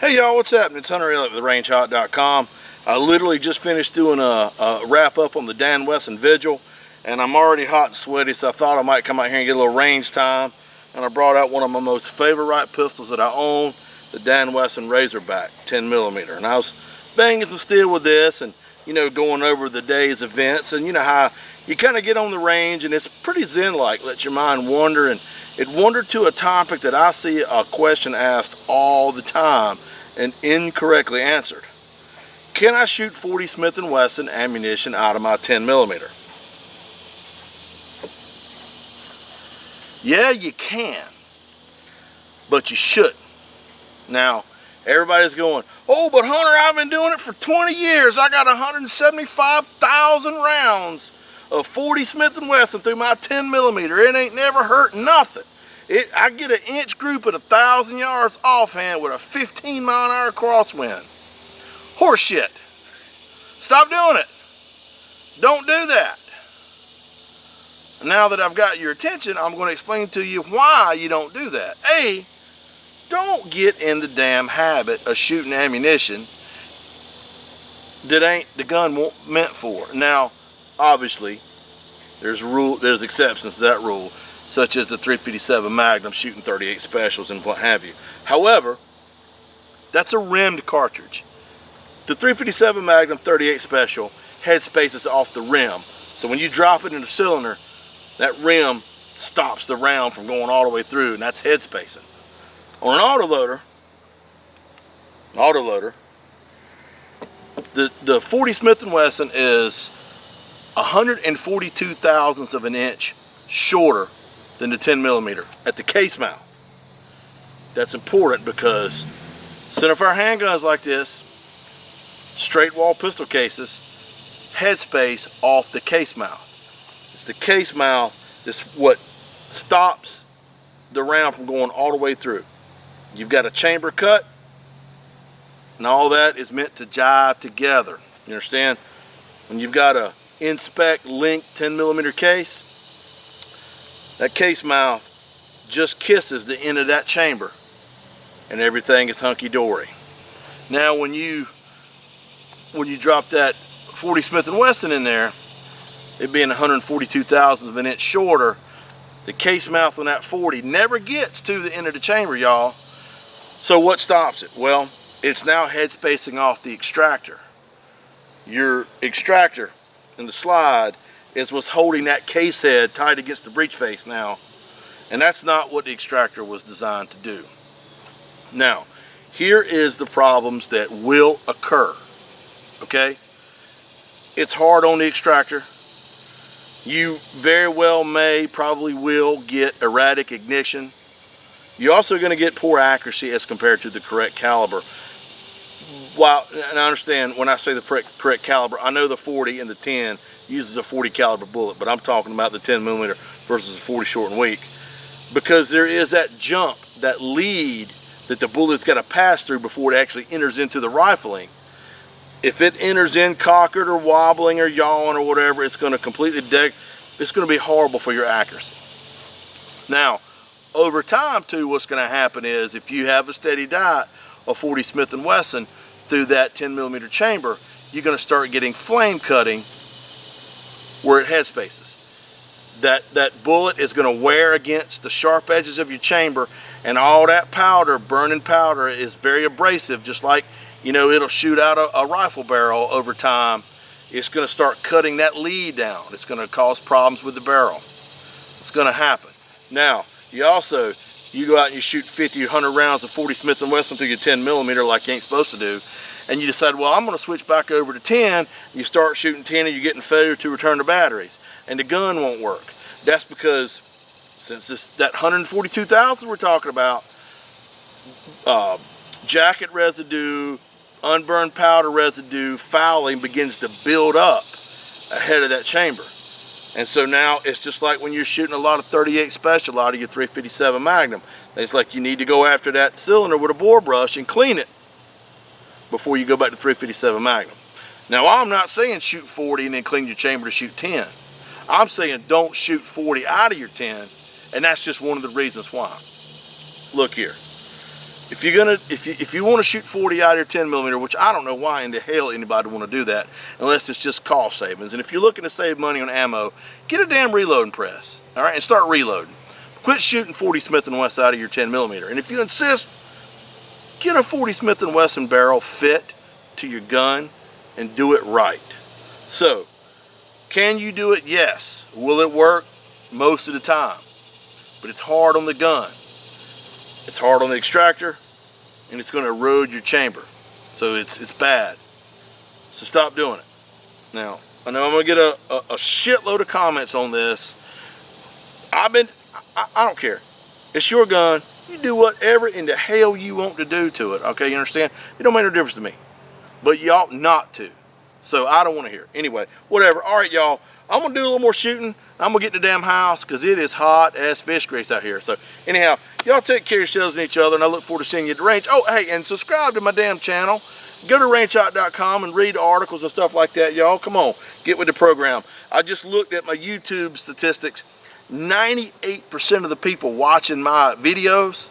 Hey y'all, what's happening? It's Hunter Elliott with rangehot.com. I literally just finished doing a wrap up on the Dan Wesson Vigil, and I'm already hot and sweaty, so I thought I might come out here and get a little range time. And I brought out one of my most favorite pistols that I own, the Dan Wesson Razorback 10mm. And I was banging some steel with this, and going over the day's events, and how you kind of get on the range, and it's pretty zen-like. Let your mind wander, and it wandered to a topic that I see a question asked all the time and incorrectly answered. Can I shoot 40 Smith & Wesson ammunition out of my 10mm? Yeah, you can, but you shouldn't. Now, everybody's going, oh, but Hunter, I've been doing it for 20 years. I got 175,000 rounds of 40 Smith & Wesson through my 10mm. It ain't never hurt nothing. I get an inch group at 1,000 yards offhand with a 15-mile-an-hour crosswind. Horseshit. Stop doing it. Don't do that. Now that I've got your attention, I'm going to explain to you why you don't do that. A, don't get in the damn habit of shooting ammunition that ain't the gun meant for. Now, obviously, there's exceptions to that rule, such as the 357 Magnum shooting 38 specials and what have you. However, that's a rimmed cartridge. The 357 Magnum 38 special head spaces off the rim, so when you drop it in the cylinder, that rim stops the round from going all the way through, and that's head spacing. On an autoloader, the 40 Smith & Wesson is 142 thousandths of an inch shorter than the 10mm at the case mouth. That's important because centerfire handguns like this, straight wall pistol cases, headspace off the case mouth. It's the case mouth that's what stops the round from going all the way through. You've got a chamber cut, and all that is meant to jive together. You understand? When you've got a inspect linked 10mm case, that case mouth just kisses the end of that chamber, and everything is hunky-dory. Now, when you drop that 40 Smith & Wesson in there, it being 142 thousandths of an inch shorter, the case mouth on that 40 never gets to the end of the chamber, y'all. So what stops it? Well, it's now head spacing off the extractor. Your extractor in the slide is what's holding that case head tight against the breech face now, and that's not what the extractor was designed to do. Now, here is the problems that will occur. Okay, it's hard on the extractor. You very well probably will get erratic ignition. You're also going to get poor accuracy as compared to the correct caliber. And I understand when I say the correct caliber, I know the 40 and the 10 uses a 40 caliber bullet, but I'm talking about the 10mm versus the 40 short and weak, because there is that jump, that lead that the bullet's got to pass through before it actually enters into the rifling. If it enters in cockered or wobbling or yawing or whatever, it's going to completely it's going to be horrible for your accuracy. Now, over time too, what's going to happen is if you have a steady diet of 40 Smith & Wesson through that 10mm chamber, you're going to start getting flame cutting where it head spaces. That bullet is going to wear against the sharp edges of your chamber, and all that powder, burning powder, is very abrasive, just like it'll shoot out a rifle barrel over time. It's going to start cutting that lead down. It's going to cause problems with the barrel. It's going to happen. Now, you go out and you shoot 50 or 100 rounds of 40 Smith & Wesson through your 10mm like you ain't supposed to do, and you decide, well, I'm going to switch back over to 10. You start shooting 10 and you're getting failure to return the batteries, and the gun won't work. That's because since that 142 thousandths we're talking about, jacket residue, unburned powder residue, fouling begins to build up ahead of that chamber. And so now it's just like when you're shooting a lot of 38 special out of your 357 Magnum. It's like you need to go after that cylinder with a bore brush and clean it before you go back to 357 Magnum. Now, I'm not saying shoot 40 and then clean your chamber to shoot 10. I'm saying don't shoot 40 out of your 10, and that's just one of the reasons why. Look here. if you want to shoot 40 out of your 10 millimeter, which I don't know why in the hell anybody would want to do that unless it's just cost savings. And if you're looking to save money on ammo, get a damn reloading press, all right, and start reloading. Quit shooting 40 Smith & Wesson out of your 10 millimeter. And if you insist, get a 40 Smith & Wesson barrel fit to your gun and do it right. So, can you do it? Yes. Will it work? Most of the time. But it's hard on the gun. It's hard on the extractor, and it's going to erode your chamber. So it's bad. So stop doing it. Now, I know I'm going to get a shitload of comments on this. I don't care. It's your gun. You do whatever in the hell you want to do to it. Okay, you understand? It don't make no difference to me. But you ought not to. So I don't want to hear it. Anyway, whatever. All right, y'all. I'm going to do a little more shooting. I'm going to get in the damn house because it is hot as fish grease out here. So anyhow, y'all take care of yourselves and each other, and I look forward to seeing you at the range. Oh, hey, and subscribe to my damn channel. Go to rangehot.com and read articles and stuff like that, y'all. Come on, get with the program. I just looked at my YouTube statistics. 98% of the people watching my videos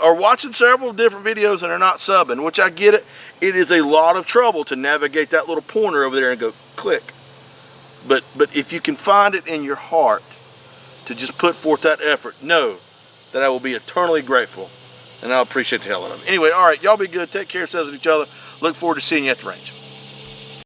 are watching several different videos and are not subbing, which I get it. It is a lot of trouble to navigate that little pointer over there and go click. But if you can find it in your heart to just put forth that effort, know that I will be eternally grateful, and I'll appreciate the hell out of it. Anyway, all right, y'all be good. Take care of yourselves and each other. Look forward to seeing you at the range.